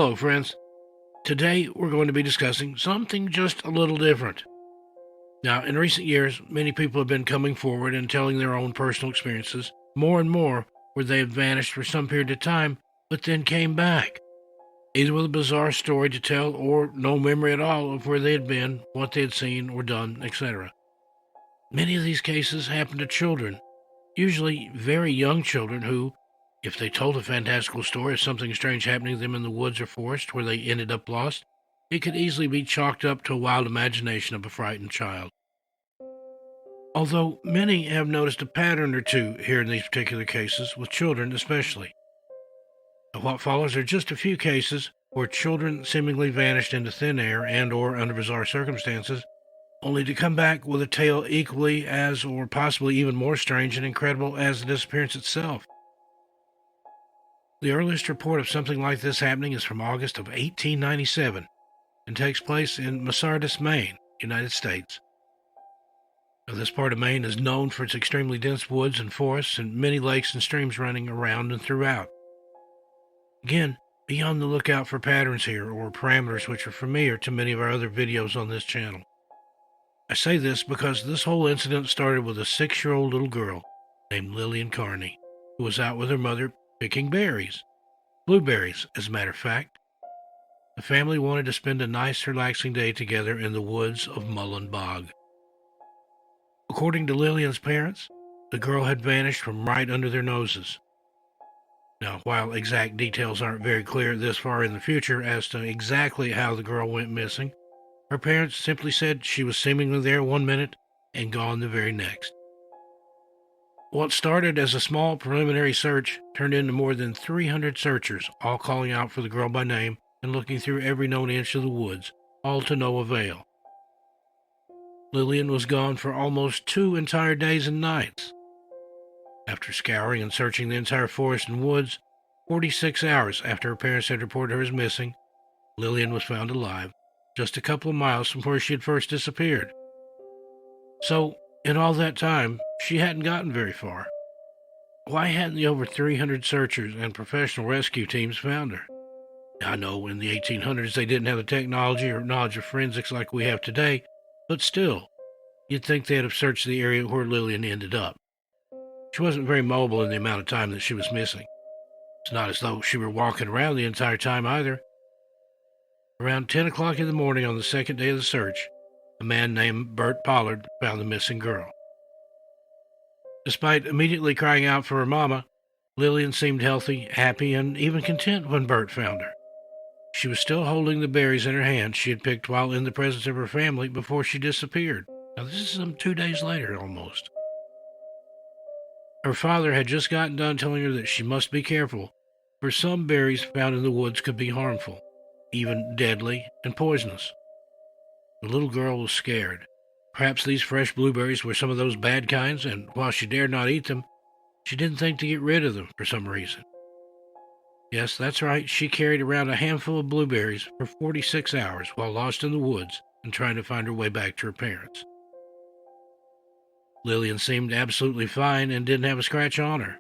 Hello, friends. Today we're going to be discussing something just a little different. Now, in recent years, many people have been coming forward and telling their own personal experiences, more and more, where they have vanished for some period of time, but then came back, either with a bizarre story to tell or no memory at all of where they had been, what they had seen or done, etc. Many of these cases happen to children, usually very young children who, if they told a fantastical story of something strange happening to them in the woods or forest where they ended up lost, it could easily be chalked up to a wild imagination of a frightened child. Although many have noticed a pattern or two here in these particular cases, with children especially. What follows are just a few cases where children seemingly vanished into thin air and or under bizarre circumstances, only to come back with a tale equally as or possibly even more strange and incredible as the disappearance itself. The earliest report of something like this happening is from August of 1897 and takes place in Massachusetts, Maine, United States. Now, this part of Maine is known for its extremely dense woods and forests and many lakes and streams running around and throughout. Again, be on the lookout for patterns here or parameters which are familiar to many of our other videos on this channel. I say this because this whole incident started with a 6-year-old little girl named Lillian Carney, who was out with her mother picking berries. Blueberries, as a matter of fact. The family wanted to spend a nice, relaxing day together in the woods of Mullen Bog. According to Lillian's parents, the girl had vanished from right under their noses. Now, while exact details aren't very clear this far in the future as to exactly how the girl went missing, her parents simply said she was seemingly there one minute and gone the very next. What started as a small preliminary search turned into more than 300 searchers, all calling out for the girl by name and looking through every known inch of the woods, all to no avail. Lillian was gone for almost 2 entire days and nights. After scouring and searching the entire forest and woods, 46 hours after her parents had reported her as missing, Lillian was found alive, just a couple of miles from where she had first disappeared. So, in all that time, she hadn't gotten very far. Why hadn't the over 300 searchers and professional rescue teams found her? I know in the 1800s they didn't have the technology or knowledge of forensics like we have today, but still, you'd think they'd have searched the area where Lillian ended up. She wasn't very mobile in the amount of time that she was missing. It's not as though she were walking around the entire time either. Around 10 o'clock in the morning on the second day of the search, a man named Bert Pollard found the missing girl. Despite immediately crying out for her mama, Lillian seemed healthy, happy, and even content when Bert found her. She was still holding the berries in her hand she had picked while in the presence of her family before she disappeared. Now, this is some 2 days later, almost. Her father had just gotten done telling her that she must be careful, for some berries found in the woods could be harmful, even deadly and poisonous. The little girl was scared. Perhaps these fresh blueberries were some of those bad kinds, and while she dared not eat them, she didn't think to get rid of them for some reason. Yes, that's right, she carried around a handful of blueberries for 46 hours while lost in the woods and trying to find her way back to her parents. Lillian seemed absolutely fine and didn't have a scratch on her.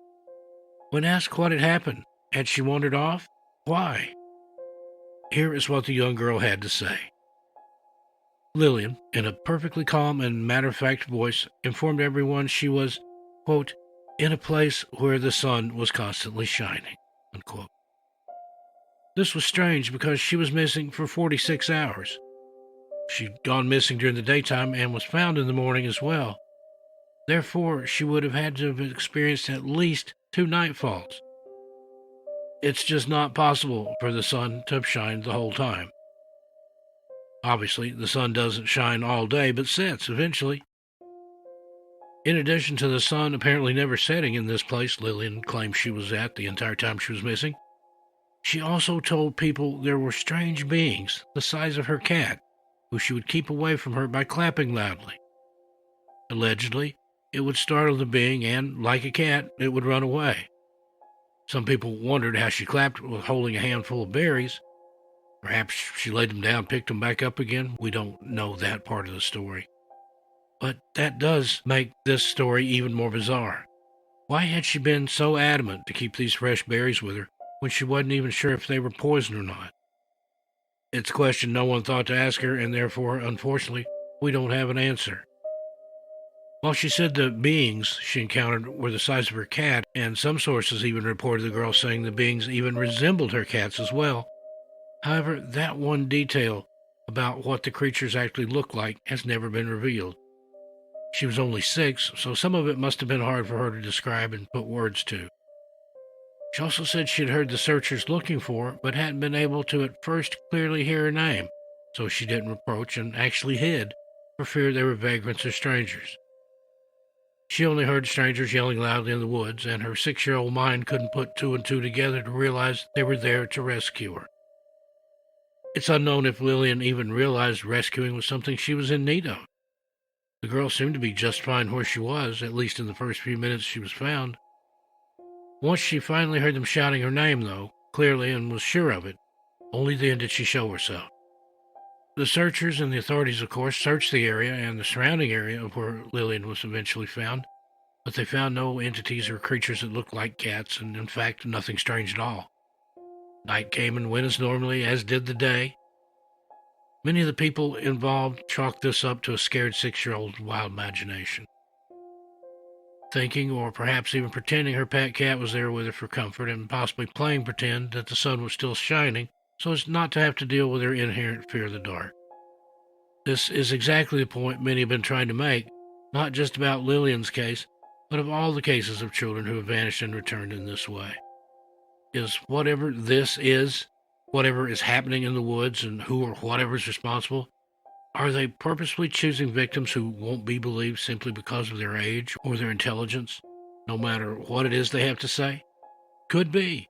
When asked what had happened, had she wandered off? Why? Here is what the young girl had to say. Lillian, in a perfectly calm and matter-of-fact voice, informed everyone she was, quote, in a place where the sun was constantly shining, unquote. This was strange because she was missing for 46 hours. She'd gone missing during the daytime and was found in the morning as well. Therefore, she would have had to have experienced at least 2 nightfalls. It's just not possible for the sun to have shined the whole time. Obviously, the sun doesn't shine all day, but sets eventually. In addition to the sun apparently never setting in this place Lillian claimed she was at the entire time she was missing, she also told people there were strange beings the size of her cat, who she would keep away from her by clapping loudly. Allegedly, it would startle the being and, like a cat, it would run away. Some people wondered how she clapped with holding a handful of berries. Perhaps she laid them down, picked them back up again. We don't know that part of the story. But that does make this story even more bizarre. Why had she been so adamant to keep these fresh berries with her when she wasn't even sure if they were poison or not? It's a question no one thought to ask her, and therefore, unfortunately, we don't have an answer. While she said the beings she encountered were the size of her cat, and some sources even reported the girl saying the beings even resembled her cats as well. However, that one detail about what the creatures actually looked like has never been revealed. She was only 6, so some of it must have been hard for her to describe and put words to. She also said she had heard the searchers looking for her, but hadn't been able to at first clearly hear her name, so she didn't approach and actually hid, for fear they were vagrants or strangers. She only heard strangers yelling loudly in the woods, and her 6-year-old mind couldn't put 2 and 2 together to realize they were there to rescue her. It's unknown if Lillian even realized rescuing was something she was in need of. The girl seemed to be just fine where she was, at least in the first few minutes she was found. Once she finally heard them shouting her name, though, clearly, and was sure of it, only then did she show herself. The searchers and the authorities, of course, searched the area and the surrounding area of where Lillian was eventually found, but they found no entities or creatures that looked like cats, and in fact, nothing strange at all. Night came and went as normally, as did the day. Many of the people involved chalked this up to a scared 6-year-old's wild imagination, thinking or perhaps even pretending her pet cat was there with her for comfort, and possibly playing pretend that the sun was still shining so as not to have to deal with her inherent fear of the dark. This is exactly the point many have been trying to make, not just about Lillian's case, but of all the cases of children who have vanished and returned in this way. Is whatever this is, whatever is happening in the woods, and who or whatever is responsible, are they purposely choosing victims who won't be believed simply because of their age or their intelligence, no matter what it is they have to say? Could be.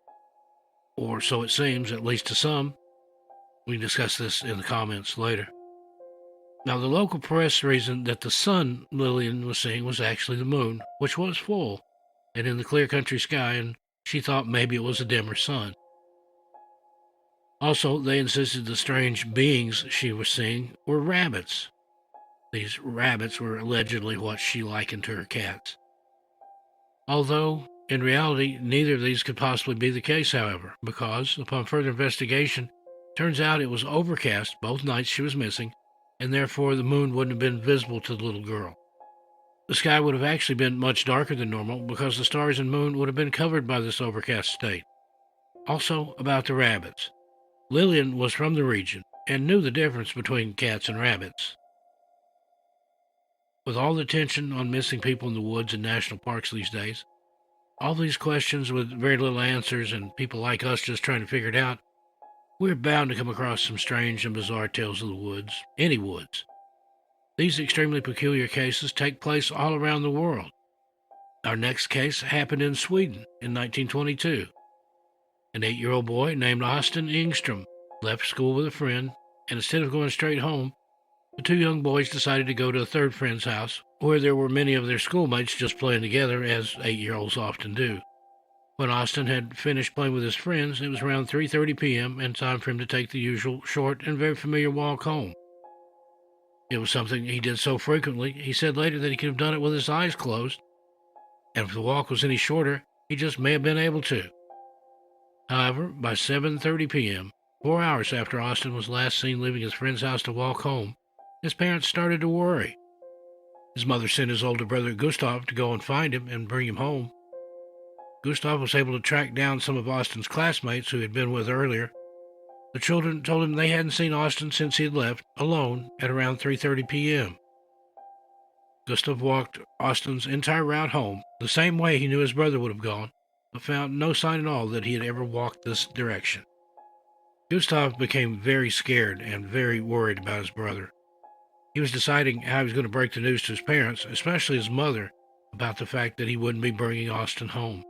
Or so it seems, at least to some. We can discuss this in the comments later. Now, the local press reasoned that the sun Lillian was seeing was actually the moon, which was full, and in the clear country sky, and she thought maybe it was a dimmer sun. Also, they insisted the strange beings she was seeing were rabbits. These rabbits were allegedly what she likened to her cats. Although, in reality, neither of these could possibly be the case, however, because, upon further investigation, turns out it was overcast both nights she was missing, and therefore the moon wouldn't have been visible to the little girl. The sky would have actually been much darker than normal because the stars and moon would have been covered by this overcast state. Also, about the rabbits. Lillian was from the region and knew the difference between cats and rabbits. With all the attention on missing people in the woods and national parks these days, all these questions with very little answers and people like us just trying to figure it out, we're bound to come across some strange and bizarre tales of the woods, any woods. These extremely peculiar cases take place all around the world. Our next case happened in Sweden in 1922. An 8-year-old boy named Austin Engstrom left school with a friend, and instead of going straight home, the 2 young boys decided to go to a third friend's house, where there were many of their schoolmates just playing together, as 8-year-olds often do. When Austin had finished playing with his friends, it was around 3:30 p.m. and time for him to take the usual short and very familiar walk home. It was something he did so frequently, he said later that he could have done it with his eyes closed, and if the walk was any shorter, he just may have been able to. However, by 7:30 p.m., 4 hours after Austin was last seen leaving his friend's house to walk home, his parents started to worry. His mother sent his older brother Gustav to go and find him and bring him home. Gustav was able to track down some of Austin's classmates who had been with earlier. The children told him they hadn't seen Austin since he had left, alone, at around 3:30 p.m. Gustav walked Austin's entire route home, the same way he knew his brother would have gone, but found no sign at all that he had ever walked this direction. Gustav became very scared and very worried about his brother. He was deciding how he was going to break the news to his parents, especially his mother, about the fact that he wouldn't be bringing Austin home.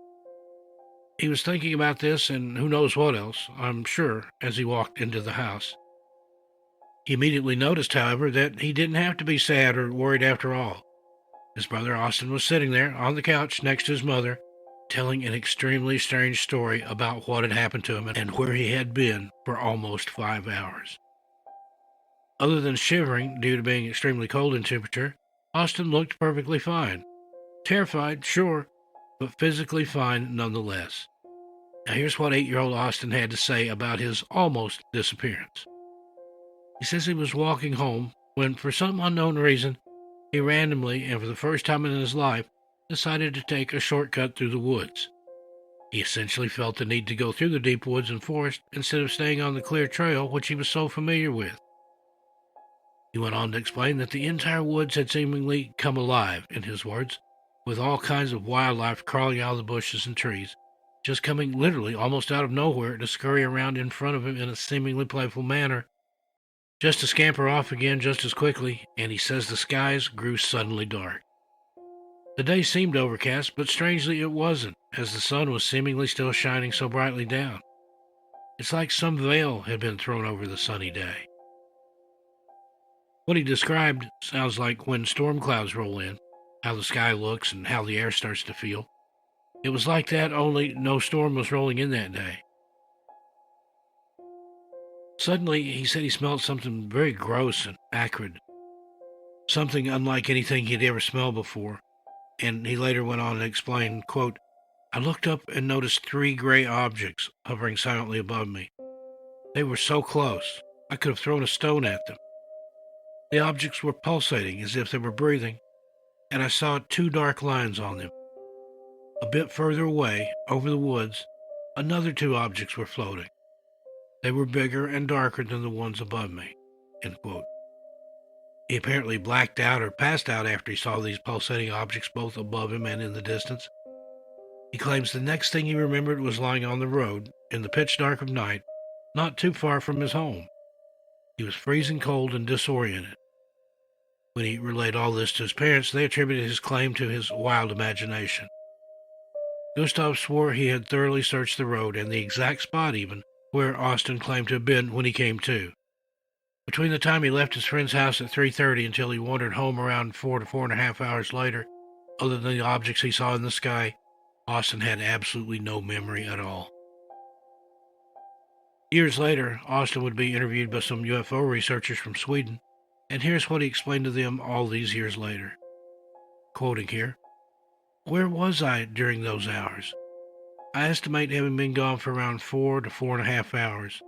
He was thinking about this and who knows what else, I'm sure, as he walked into the house. He immediately noticed, however, that he didn't have to be sad or worried after all. His brother Austin was sitting there on the couch next to his mother, telling an extremely strange story about what had happened to him and where he had been for almost 5 hours. Other than shivering due to being extremely cold in temperature, Austin looked perfectly fine. Terrified, sure, but physically fine nonetheless. Now here's what 8-year-old Austin had to say about his almost disappearance. He says he was walking home when, for some unknown reason, he randomly, and for the first time in his life, decided to take a shortcut through the woods. He essentially felt the need to go through the deep woods and forest instead of staying on the clear trail which he was so familiar with. He went on to explain that the entire woods had seemingly come alive, in his words, with all kinds of wildlife crawling out of the bushes and trees, just coming literally almost out of nowhere to scurry around in front of him in a seemingly playful manner, just to scamper off again just as quickly, and he says the skies grew suddenly dark. The day seemed overcast, but strangely it wasn't, as the sun was seemingly still shining so brightly down. It's like some veil had been thrown over the sunny day. What he described sounds like when storm clouds roll in, how the sky looks and how the air starts to feel. It was like that, only no storm was rolling in that day. Suddenly, he said he smelled something very gross and acrid, something unlike anything he'd ever smelled before, and he later went on to explain, quote, I looked up and noticed 3 gray objects hovering silently above me. They were so close, I could have thrown a stone at them. The objects were pulsating as if they were breathing, and I saw 2 dark lines on them. A bit further away, over the woods, another 2 objects were floating. They were bigger and darker than the ones above me. End quote. He apparently blacked out or passed out after he saw these pulsating objects both above him and in the distance. He claims the next thing he remembered was lying on the road, in the pitch dark of night, not too far from his home. He was freezing cold and disoriented. When he relayed all this to his parents, they attributed his claim to his wild imagination. Gustav swore he had thoroughly searched the road and the exact spot even where Austin claimed to have been when he came to. Between the time he left his friend's house at 3:30 until he wandered home around 4 to 4.5 hours later, other than the objects he saw in the sky, Austin had absolutely no memory at all. Years later, Austin would be interviewed by some UFO researchers from Sweden, and here's what he explained to them all these years later. Quoting here, Where was I during those hours? I estimate having been gone for around 4 to 4.5 hours.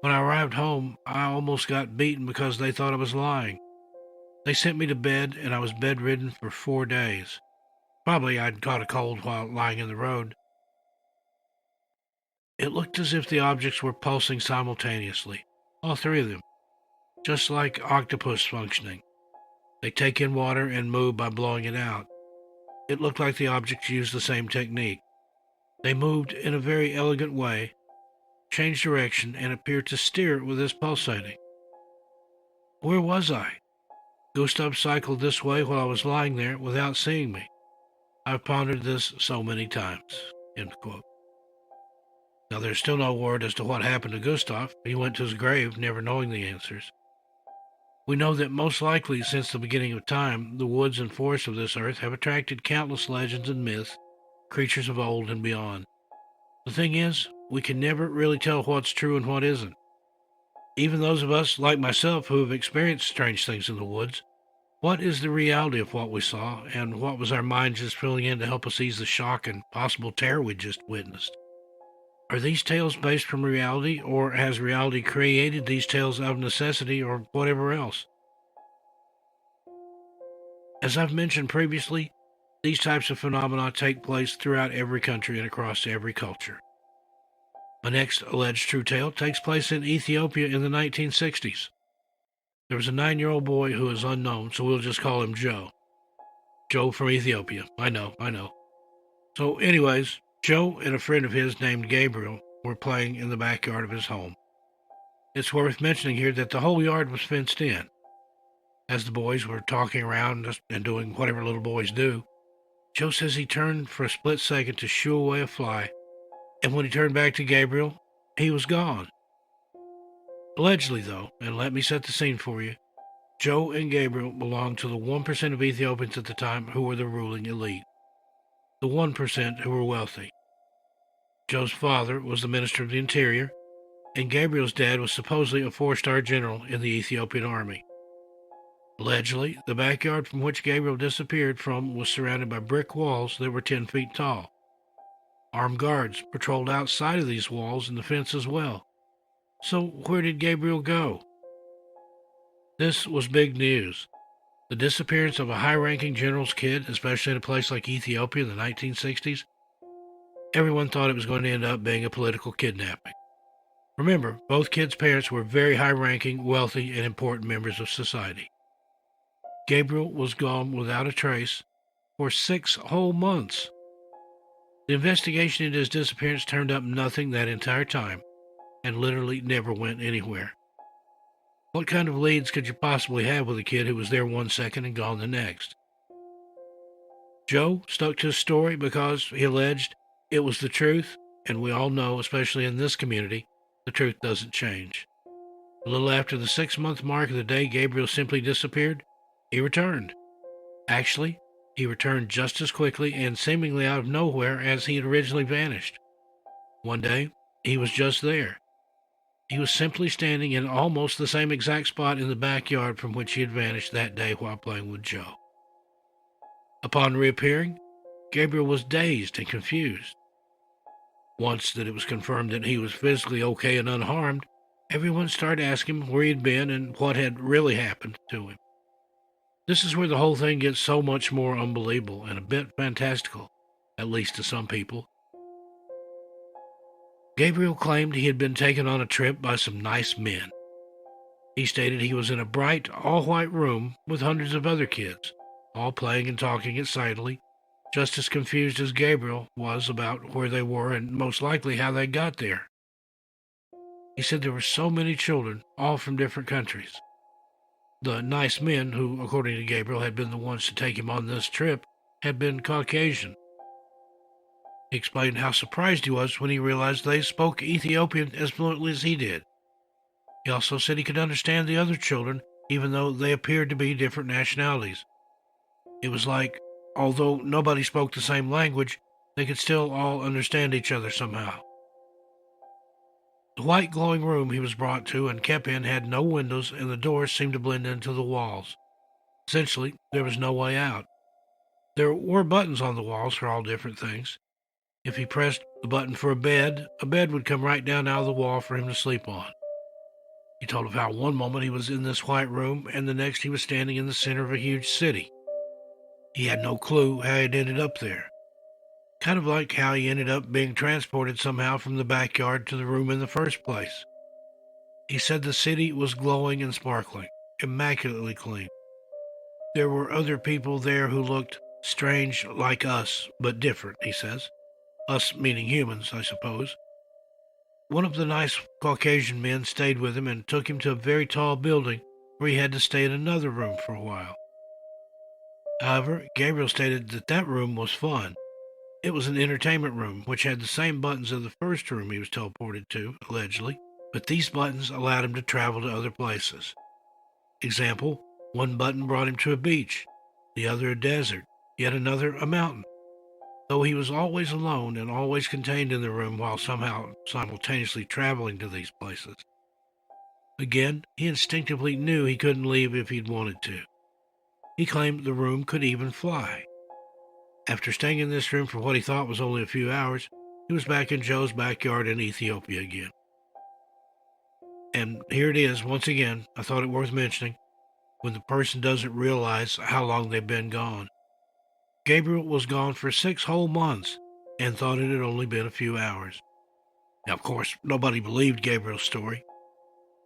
When I arrived home, I almost got beaten because they thought I was lying. They sent me to bed, and I was bedridden for 4 days. Probably I'd caught a cold while lying in the road. It looked as if the objects were pulsing simultaneously, all 3 of them, just like octopus functioning. They take in water and move by blowing it out. It looked like the objects used the same technique. They moved in a very elegant way, changed direction, and appeared to steer with this pulsating. Where was I? Gustav cycled this way while I was lying there without seeing me. I've pondered this so many times. End quote. Now, there's still no word as to what happened to Gustav. He went to his grave never knowing the answers. We know that most likely since the beginning of time, the woods and forests of this earth have attracted countless legends and myths, creatures of old and beyond. The thing is, we can never really tell what's true and what isn't. Even those of us, like myself, who have experienced strange things in the woods, what is the reality of what we saw, and what was our mind just filling in to help us ease the shock and possible terror we just witnessed? Are these tales based from reality, or has reality created these tales out of necessity or whatever else? As I've mentioned previously, these types of phenomena take place throughout every country and across every culture. My next alleged true tale takes place in Ethiopia in the 1960s. There was a 9-year-old boy who is unknown, so we'll just call him Joe. Joe from Ethiopia. I know. So anyways, Joe and a friend of his named Gabriel were playing in the backyard of his home. It's worth mentioning here that the whole yard was fenced in. As the boys were talking around and doing whatever little boys do, Joe says he turned for a split second to shoo away a fly, and when he turned back to Gabriel, he was gone. Allegedly, though, and let me set the scene for you, Joe and Gabriel belonged to the 1% of Ethiopians at the time who were the ruling elite, the 1% who were wealthy. Joe's father was the Minister of the Interior, and Gabriel's dad was supposedly a 4-star general in the Ethiopian army. Allegedly, the backyard from which Gabriel disappeared from was surrounded by brick walls that were 10 feet tall. Armed guards patrolled outside of these walls and the fence as well. So where did Gabriel go? This was big news. The disappearance of a high-ranking general's kid, especially in a place like Ethiopia in the 1960s, everyone thought it was going to end up being a political kidnapping. Remember, both kids' parents were very high-ranking, wealthy, and important members of society. Gabriel was gone without a trace for 6 whole months. The investigation into his disappearance turned up nothing that entire time, and literally never went anywhere. What kind of leads could you possibly have with a kid who was there 1 second and gone the next? Joe stuck to his story because he alleged it was the truth, and we all know, especially in this community, the truth doesn't change. A little after the 6-month mark of the day Gabriel simply disappeared, he returned. Actually, he returned just as quickly and seemingly out of nowhere as he had originally vanished. One day, he was just there. He was simply standing in almost the same exact spot in the backyard from which he had vanished that day while playing with Joe. Upon reappearing, Gabriel was dazed and confused. Once that it was confirmed that he was physically okay and unharmed, everyone started asking him where he had been and what had really happened to him. This is where the whole thing gets so much more unbelievable and a bit fantastical, at least to some people. Gabriel claimed he had been taken on a trip by some nice men. He stated he was in a bright, all-white room with hundreds of other kids, all playing and talking excitedly, just as confused as Gabriel was about where they were and most likely how they got there. He said there were so many children, all from different countries. The nice men, who, according to Gabriel, had been the ones to take him on this trip, had been Caucasian. He explained how surprised he was when he realized they spoke Ethiopian as fluently as he did. He also said he could understand the other children, even though they appeared to be different nationalities. It was like, although nobody spoke the same language, they could still all understand each other somehow. The white glowing room he was brought to and kept in had no windows, and the doors seemed to blend into the walls. Essentially, there was no way out. There were buttons on the walls for all different things. If he pressed the button for a bed would come right down out of the wall for him to sleep on. He told of how one moment he was in this white room, and the next he was standing in the center of a huge city. He had no clue how he had ended up there. Kind of like how he ended up being transported somehow from the backyard to the room in the first place. He said the city was glowing and sparkling, immaculately clean. There were other people there who looked strange like us, but different, he says. Us meaning humans, I suppose. One of the nice Caucasian men stayed with him and took him to a very tall building where he had to stay in another room for a while. However, Gabriel stated that that room was fun. It was an entertainment room, which had the same buttons as the first room he was teleported to, allegedly, but these buttons allowed him to travel to other places. Example, one button brought him to a beach, the other a desert, yet another a mountain. Though he was always alone and always contained in the room while somehow simultaneously traveling to these places. Again, he instinctively knew he couldn't leave if he'd wanted to. He claimed the room could even fly. After staying in this room for what he thought was only a few hours, he was back in Joe's backyard in Ethiopia again. And here it is, once again, I thought it worth mentioning, when the person doesn't realize how long they've been gone. Gabriel was gone for 6 whole months and thought it had only been a few hours. Now, of course, nobody believed Gabriel's story.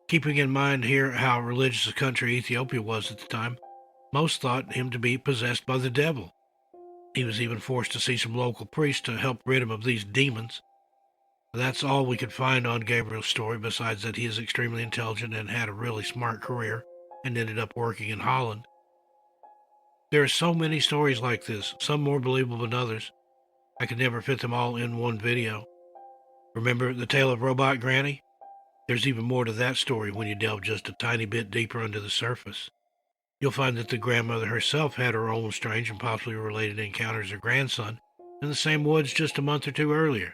Keeping in mind here how religious a country Ethiopia was at the time, most thought him to be possessed by the devil. He was even forced to see some local priests to help rid him of these demons. That's all we could find on Gabriel's story, besides that he is extremely intelligent and had a really smart career and ended up working in Holland. There are so many stories like this, some more believable than others. I could never fit them all in one video. Remember the tale of Robot Granny? There's even more to that story when you delve just a tiny bit deeper under the surface. You'll find that the grandmother herself had her own strange and possibly related encounters with her grandson in the same woods just a month or two earlier.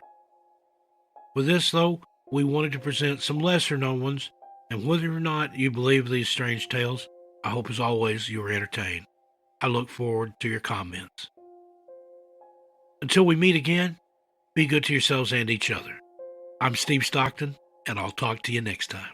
With this, though, we wanted to present some lesser-known ones, and whether or not you believe these strange tales, I hope as always you are entertained. I look forward to your comments. Until we meet again, be good to yourselves and each other. I'm Steve Stockton, and I'll talk to you next time.